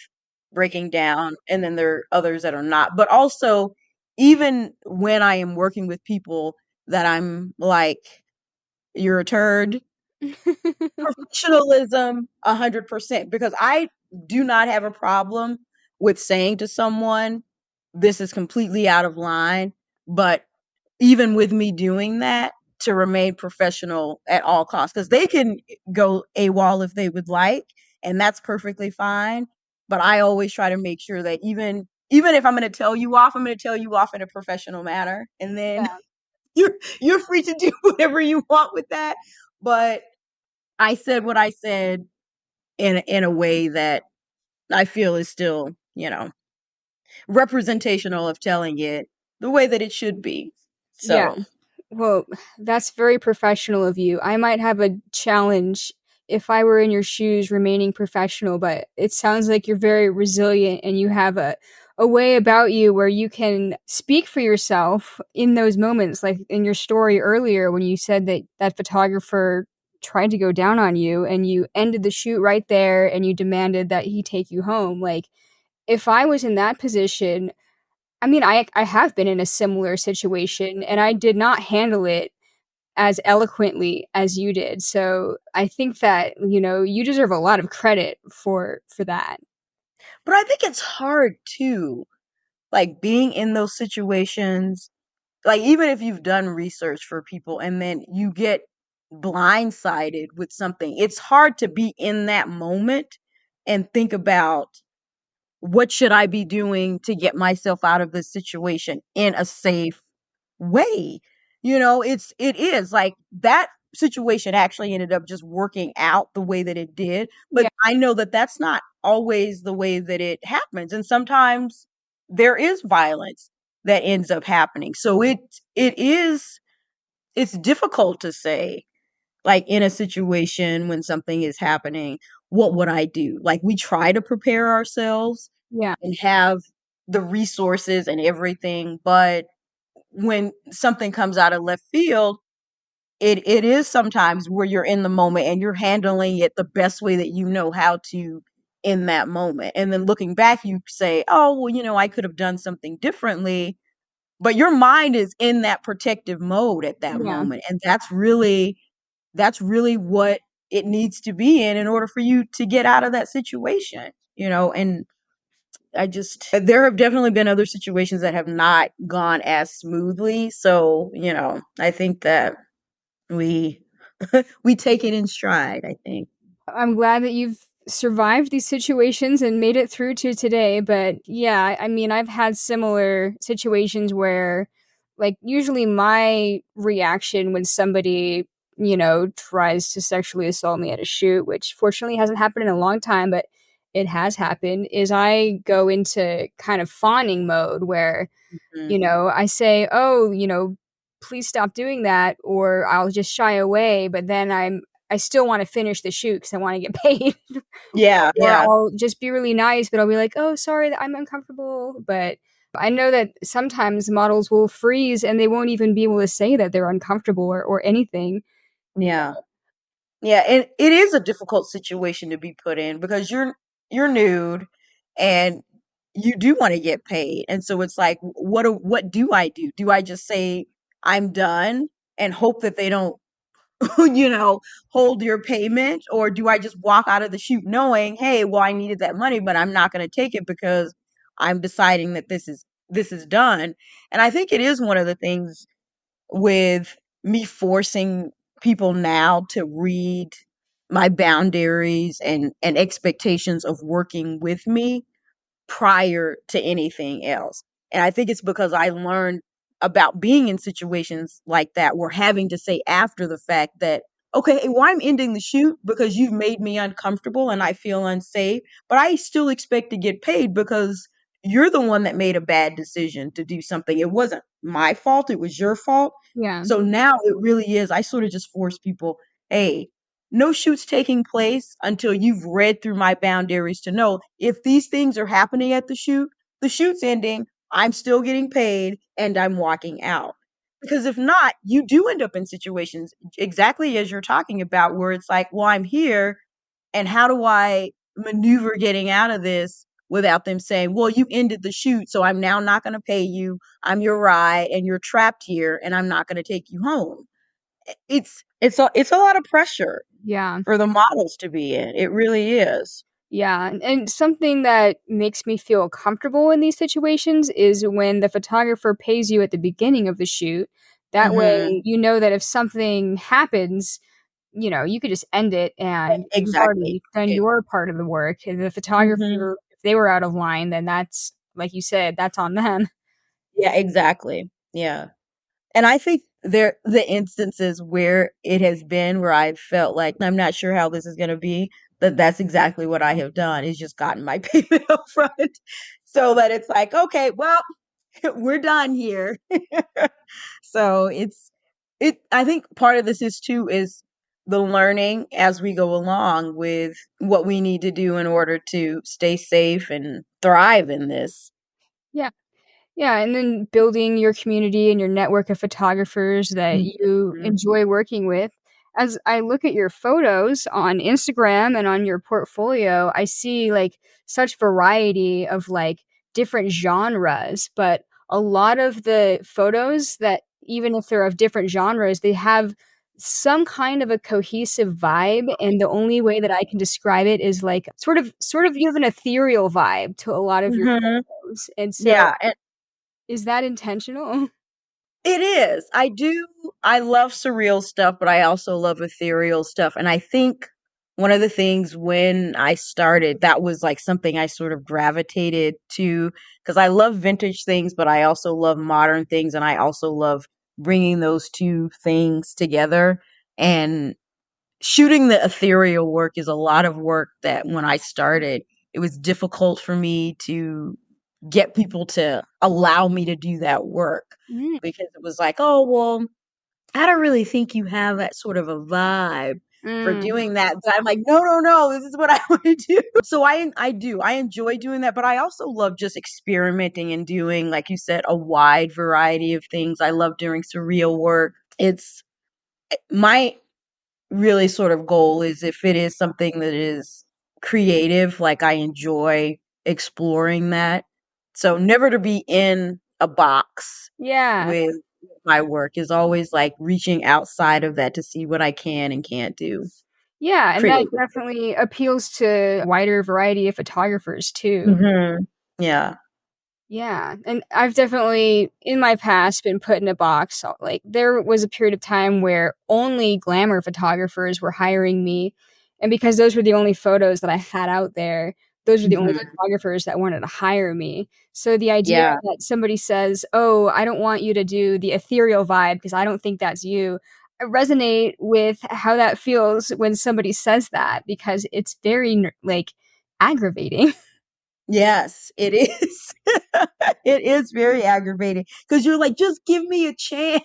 S2: breaking down, and then there are others that are not. But also, even when I am working with people that I'm like, you're a turd, professionalism 100%, because I do not have a problem with saying to someone, this is completely out of line. But even with me doing that, to remain professional at all costs, because they can go AWOL if they would like, and that's perfectly fine. But I always try to make sure that even if I'm going to tell you off, I'm going to tell you off in a professional manner, and then
S1: Yeah.
S2: you're free to do whatever you want with that. But I said what I said in a way that I feel is still, representational of telling it the way that it should be.
S1: Yeah.
S2: So,
S1: Well, that's very professional of you. I might have a challenge if I were in your shoes remaining professional, but it sounds like you're very resilient and you have a way about you where you can speak for yourself in those moments, like in your story earlier when you said that that photographer tried to go down on you and you ended the shoot right there and you demanded that he take you home. Like, if I was in that position, I mean, I have been in a similar situation, and I did not handle it as eloquently as you did. So I think that, you deserve a lot of credit for that.
S2: but I think it's hard too, like being in those situations, like even if you've done research for people and then you get blindsided with something, it's hard to be in that moment and think about, what should I be doing to get myself out of this situation in a safe way? It is like that situation actually ended up just working out the way that it did. But
S1: Yeah,
S2: I know that that's not always the way that it happens. And sometimes there is violence that ends up happening. So it's difficult to say, like in a situation when something is happening, what would I do? Like we try to prepare ourselves
S1: yeah,
S2: and have the resources and everything, but when something comes out of left field, it is sometimes where you're in the moment and you're handling it the best way that you know how to in that moment. And then looking back, you say, oh, well, I could have done something differently. But your mind is in that protective mode at that
S1: yeah.
S2: moment. And that's really what it needs to be in order for you to get out of that situation. And there have definitely been other situations that have not gone as smoothly. So, I think that we we take it in stride, I think.
S1: I'm glad that you've survived these situations and made it through to today. But yeah, I mean, I've had similar situations where, like, usually my reaction when somebody, tries to sexually assault me at a shoot, which fortunately hasn't happened in a long time, but it has happened is I go into kind of fawning mode where,
S2: Mhm.
S1: I say, "Oh, please stop doing that," or I'll just shy away, but then I still wanna finish the shoot because I wanna get paid.
S2: Yeah,
S1: Or
S2: yeah,
S1: I'll just be really nice, but I'll be like, "Oh, sorry that I'm uncomfortable," but I know that sometimes models will freeze and they won't even be able to say that they're uncomfortable or anything.
S2: yeah. Yeah, and it is a difficult situation to be put in because you're nude and you do want to get paid. And so it's like what do I do? Do I just say I'm done and hope that they don't you know, hold your payment, or do I just walk out of the shoot knowing, "Hey, well I needed that money, but I'm not going to take it because I'm deciding that this is done." And I think it is one of the things with me forcing people now to read my boundaries and expectations of working with me prior to anything else. And I think it's because I learned about being in situations like that where having to say after the fact that, okay, well, I'm ending the shoot because you've made me uncomfortable and I feel unsafe, but I still expect to get paid because you're the one that made a bad decision to do something. It wasn't my fault, it was your fault.
S1: Yeah.
S2: So now it really is. I sort of just force people, hey, no shoots taking place until you've read through my boundaries to know if these things are happening at the shoot's ending, I'm still getting paid and I'm walking out. Because if not, you do end up in situations exactly as you're talking about where it's like, well, I'm here and how do I maneuver getting out of this without them saying, well, you ended the shoot, so I'm now not going to pay you. I'm your ride and you're trapped here and I'm not going to take you home. It's a lot of pressure
S1: Yeah.
S2: for the models to be in. It really is.
S1: Yeah, and something that makes me feel comfortable in these situations is when the photographer pays you at the beginning of the shoot. That
S2: Mhm.
S1: way, you know that if something happens, you could just end it and you've
S2: Exactly.
S1: already done
S2: It
S1: your part of the work. And the
S2: Mhm.
S1: photographer, if they were out of line, then that's, like you said, that's on them.
S2: Yeah, exactly. Yeah. And I think the instances where it has been where I've felt like, "I'm not sure how this is gonna be," that's exactly what I have done, is just gotten my payment up front so that it's like, "Okay, well, we're done here." So I think part of this is too is the learning as we go along with what we need to do in order to stay safe and thrive in this.
S1: Yeah. Yeah, and then building your community and your network of photographers that you
S2: Mhm.
S1: enjoy working with. As I look at your photos on Instagram and on your portfolio, I see like such variety of like different genres, but a lot of the photos that even if they're of different genres, they have some kind of a cohesive vibe, and the only way that I can describe it is like sort of you have an ethereal vibe to a lot of your
S2: Mhm.
S1: photos. And so
S2: Yeah, and
S1: is that intentional?
S2: it is. I love surreal stuff, but I also love ethereal stuff, and I think one of the things when I started, that was, like, something I sort of gravitated to because I love vintage things, but I also love modern things, and I also love bringing those 2 things together, and shooting the ethereal work is a lot of work that when I started, it was difficult for me to get people to allow me to do that work
S1: Mm,
S2: because it was like, "Oh, well, I don't really think you have that sort of a vibe for
S1: mm.
S2: doing that." But I'm like, "No, no, no, this is what I wanna do." So I do. I enjoy doing that, but I also love just experimenting and doing, like you said, a wide variety of things. I love doing surreal work. It's my really sort of goal is if it is something that is creative, like I enjoy exploring that. So never to be in a box
S1: Yeah.
S2: with my work is always like reaching outside of that to see what I can and can't do
S1: Yeah, and that
S2: creatively.
S1: definitely appeals to a wider variety of photographers too.
S2: Mhm. Yeah.
S1: Yeah, and I've definitely, in my past, been put in a box. So, like, there was a period of time where only glamour photographers were hiring me, and because those were the only photos that I had out there, those were the only
S2: Mhm.
S1: photographers that wanted to hire me. So the idea
S2: Yeah.
S1: that somebody says, "Oh, I don't want you to do the ethereal vibe because I don't think that's you," I resonate with how that feels when somebody says that because it's very like aggravating.
S2: Yes, it is. It is very aggravating because you're like, just give me a chance.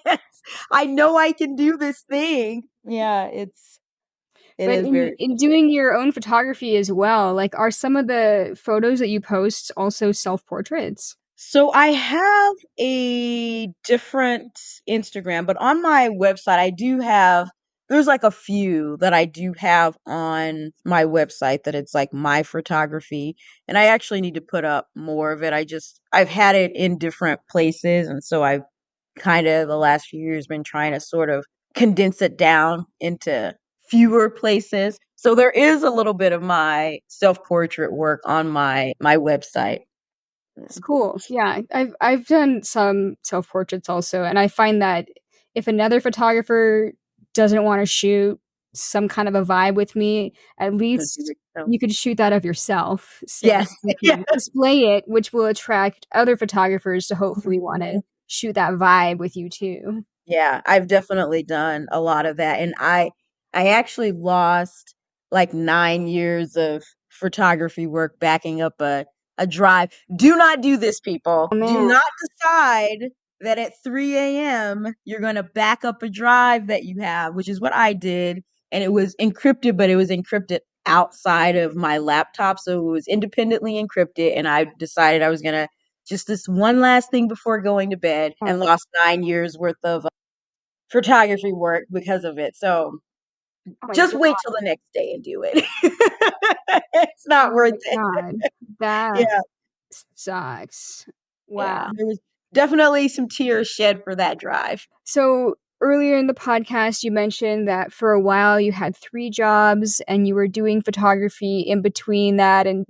S2: I know I can do this thing. Yeah, it
S1: But
S2: is very
S1: in doing
S2: frustrating.
S1: your own photography as well, like, are some of the photos that you post also self-portraits?
S2: So I have a different Instagram, but on my website, there's like a few that I do have on my website that it's like my photography. And I actually need to put up more of it. I've had it in different places. And so I've kind of the last few years been trying to sort of condense it down into fewer places. So there is a little bit of my self-portrait work on my website.
S1: It's cool. Yeah, I've done some self-portraits also, and I find that if another photographer doesn't wanna shoot some kind of a vibe with me, at least
S2: So
S1: you could shoot that of yourself, so
S2: yes,
S1: you
S2: yeah,
S1: can display it, which will attract other photographers to hopefully wanna shoot that vibe with you too.
S2: yeah, I've definitely done a lot of that, and I actually lost like 9 years of photography work backing up a drive. Do not do this, people.
S1: Oh,
S2: Do
S1: man.
S2: not decide that at 3 a.m. you're gonna back up a drive that you have, which is what I did, and it was encrypted, but it was encrypted outside of my laptop, so it was independently encrypted, and I decided I was gonna just this one last thing before going to bed
S1: Oh,
S2: and lost 9 years worth of photography work because of it. So
S1: oh my
S2: just wait
S1: god.
S2: till the next day and do it. It's
S1: Oh
S2: not worth
S1: my
S2: it.
S1: god. That
S2: Yeah,
S1: sucks.
S2: yeah.
S1: Wow.
S2: There was definitely some tears shed for that drive.
S1: So earlier in the podcast, you mentioned that for a while you had 3 jobs and you were doing photography in between that and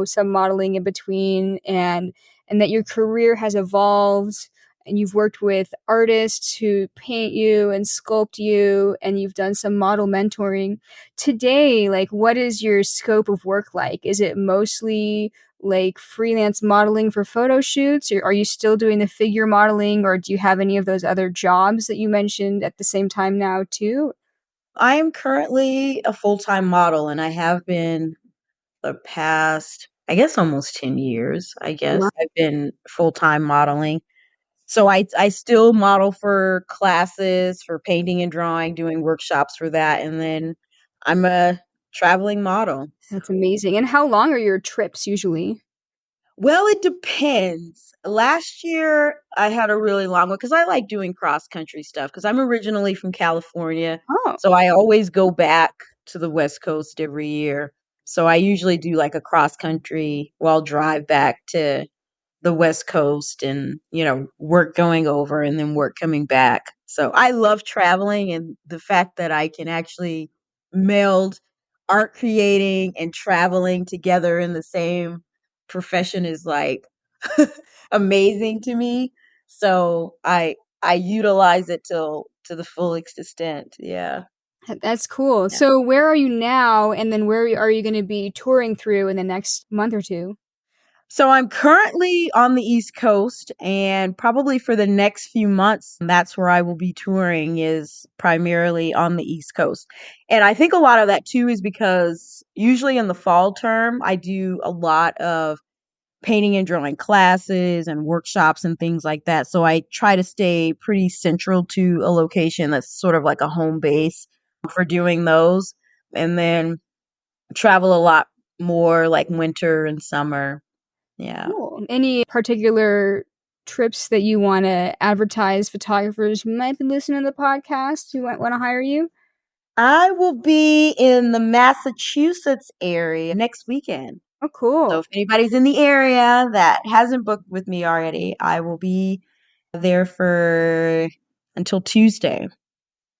S1: some modeling in between and that your career has evolved and you've worked with artists who paint you and sculpt you and you've done some model mentoring. Today, like what is your scope of work like? Is it mostly like freelance modeling for photo shoots, or are you still doing the figure modeling, or do you have any of those other jobs that you mentioned at the same time now too?
S2: I am currently a full-time model and I have been the past, I guess almost 10 years, I guess.
S1: Wow,
S2: I've been full-time modeling. So I still model for classes for painting and drawing, doing workshops for that, and then I'm a traveling model.
S1: that's amazing. And how long are your trips usually?
S2: Well, it depends. Last year I had a really long one because I like doing cross country stuff because I'm originally from California.
S1: Oh,
S2: So I always go back to the West Coast every year. So I usually do like a cross country while drive back to the West Coast and, work going over and then work coming back. So I love traveling and the fact that I can actually meld art creating and traveling together in the same profession is like amazing to me. So I utilize it to the full extent. Yeah.
S1: that's cool.
S2: Yeah.
S1: So where are you now, and then where are you going to be touring through in the next month or two?
S2: So I'm currently on the East Coast and probably for the next few months, that's where I will be touring is primarily on the East Coast. And I think a lot of that too is because usually in the fall term, I do a lot of painting and drawing classes and workshops and things like that. So I try to stay pretty central to a location that's sort of like a home base for doing those. And then travel a lot more like winter and summer. Yeah.
S1: Cool. Any particular trips that you want to advertise photographers who might be listening to the podcast who might want to hire you?
S2: I will be in the Massachusetts area next weekend.
S1: Oh,
S2: So
S1: cool.
S2: if anybody's in the area that hasn't booked with me already, I will be there for until Tuesday. Yeah.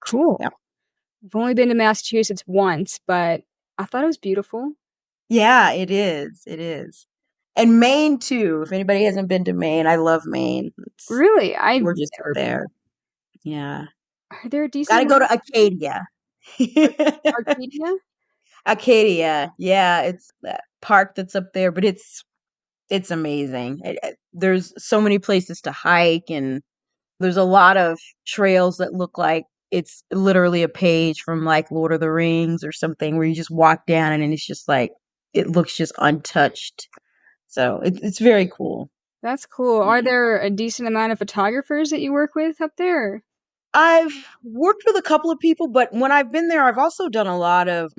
S1: Cool. I've only been to Massachusetts once, but I thought it was beautiful.
S2: Yeah, it is. It is. And Maine too. If anybody hasn't been to Maine, I love Maine. It's
S1: Really, I've
S2: gorgeous up
S1: never been.
S2: there. Yeah.
S1: Are there
S2: Got
S1: decent
S2: to go to
S1: mountains in
S2: Acadia.
S1: Arcadia?
S2: Acadia. Yeah, it's that park that's up there, but it's amazing. There's so many places to hike, and there's a lot of trails that look like it's literally a page from like Lord of the Rings or something where you just walk down and it's just like it looks just untouched. So it's very cool.
S1: That's cool. Are
S2: Yeah.
S1: there a decent amount of photographers that you work with up there?
S2: I've worked with a couple of people, but when I've been there, I've also done a lot of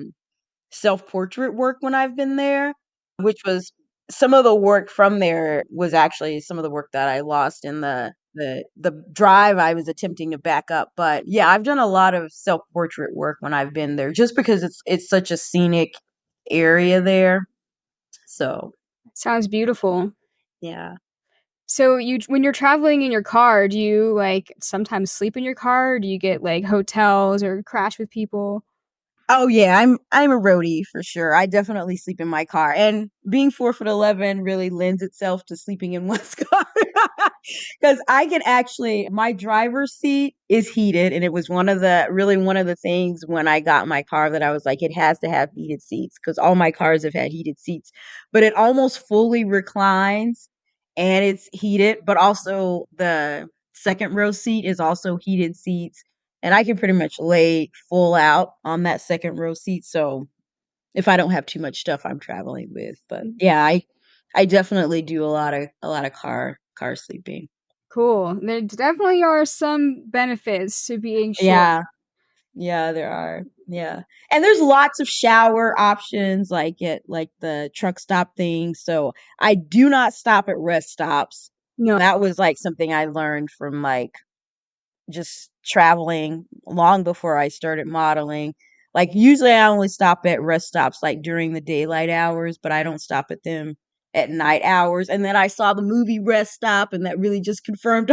S2: self-portrait work when I've been there, which was some of the work from there was actually some of the work that I lost in the drive I was attempting to back up. But yeah, I've done a lot of self-portrait work when I've been there just because it's such a scenic area there. So,
S1: Sounds beautiful.
S2: yeah.
S1: So when you're traveling in your car, do you like sometimes sleep in your car? Or do you get like hotels or crash with people?
S2: Oh yeah, I'm a roadie for sure. I definitely sleep in my car, and being 4'11" really lends itself to sleeping in one's car because I can actually my driver's seat is heated, and it was one of the things when I got my car that I was like, it has to have heated seats because all my cars have had heated seats, but it almost fully reclines and it's heated, but also the second row seat is also heated seats and I can pretty much lay full out on that second row seat. So if I don't have too much stuff I'm traveling with, but yeah, I definitely do a lot of car sleeping.
S1: Cool. There definitely are some benefits to being short.
S2: Yeah, yeah, there are. Yeah, and there's lots of shower options like the truck stop thing. So I do not stop at rest stops.
S1: No.
S2: That was like something I learned from like just traveling long before I started modeling. Like usually I only stop at rest stops like during the daylight hours, but I don't stop at them at night hours. And then I saw the movie Rest Stop and that really just confirmed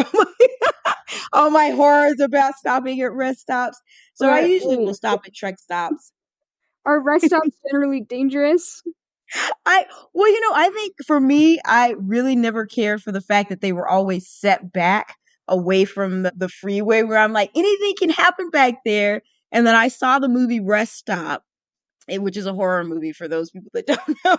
S2: all my horrors about stopping at rest stops. So I
S1: Right.
S2: usually will stop at truck stops.
S1: Are rest stops generally dangerous?
S2: I well, I think for me, I really never cared for the fact that they were always set back away from the freeway where I'm like, anything can happen back there. And then I saw the movie Rest Stop, which is a horror movie for those people that don't know.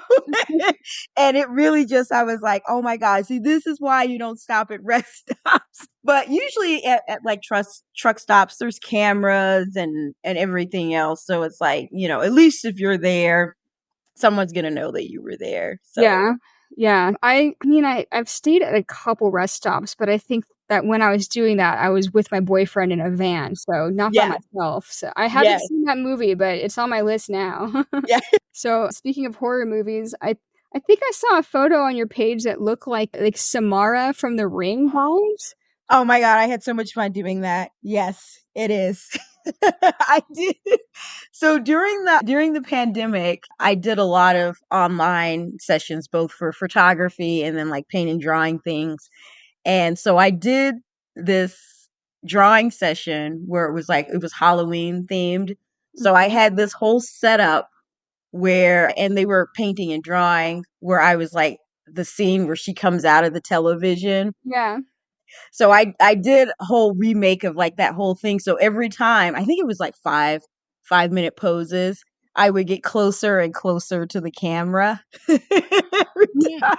S2: And it really just, I was like, oh my God, see, this is why you don't stop at rest stops. But usually at like truck stops, there's cameras and everything else. So it's like, at least if you're there, someone's gonna know that you were there. So
S1: Yeah. Yeah. I've stayed at a couple rest stops, but I think that when I was doing that, I was with my boyfriend in a van, so not by
S2: yeah,
S1: myself. So I haven't
S2: yes,
S1: seen that movie, but it's on my list now.
S2: yeah.
S1: So speaking of horror movies, I think I saw a photo on your page that looked like Samara from The Ring vibes.
S2: Oh my God, I had so much fun doing that. Yes, it is. I did. So during the pandemic, I did a lot of online sessions, both for photography and then like painting, drawing things. And so I did this drawing session where it was Halloween themed. So I had this whole setup and they were painting and drawing where I was like the scene where she comes out of the television.
S1: Yeah.
S2: So I did a whole remake of like that whole thing. So every time, I think it was like 5 minute poses, I would get closer and closer to the camera every
S1: Yeah.
S2: time.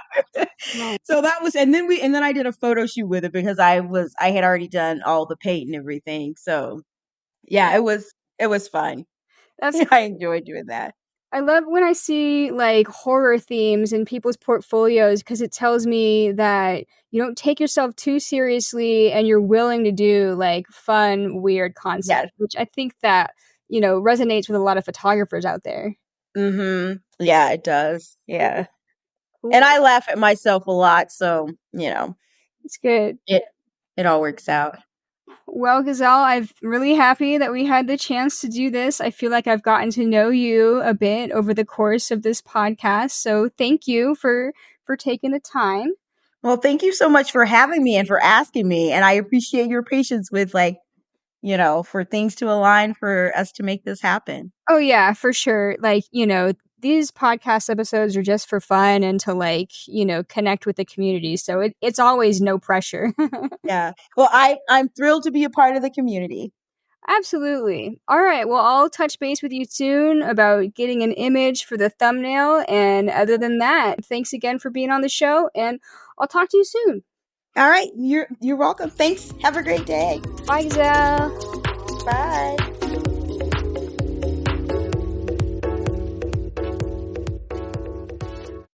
S2: So that was, and then I did a photo shoot with it because I had already done all the paint and everything. So yeah, it was fun.
S1: That's
S2: I enjoyed doing that.
S1: I love when I see, like, horror themes in people's portfolios because it tells me that you don't take yourself too seriously and you're willing to do, like, fun, weird
S2: Yes.
S1: concepts, which I think that, resonates with a lot of photographers out there.
S2: Mhm. Yeah, it does. Yeah. And
S1: Cool.
S2: I laugh at myself a lot, so,
S1: It's good.
S2: it it all works out.
S1: Well, Gazelle, I'm really happy that we had the chance to do this. I feel like I've gotten to know you a bit over the course of this podcast, so thank you for taking the time.
S2: Well, thank you so much for having me and for asking me, and I appreciate your patience with, like, for things to align for us to make this happen.
S1: Oh yeah, for sure. Like, these podcast episodes are just for fun and to like, connect with the community. So it's always no pressure.
S2: Yeah. Well, I'm thrilled to be a part of the community.
S1: Absolutely. All right. Well, I'll touch base with you soon about getting an image for the thumbnail. And other than that, thanks again for being on the show. And I'll talk to you soon.
S2: All right, you're welcome. Thanks. Have a great day.
S1: Bye, Gazelle.
S2: Bye.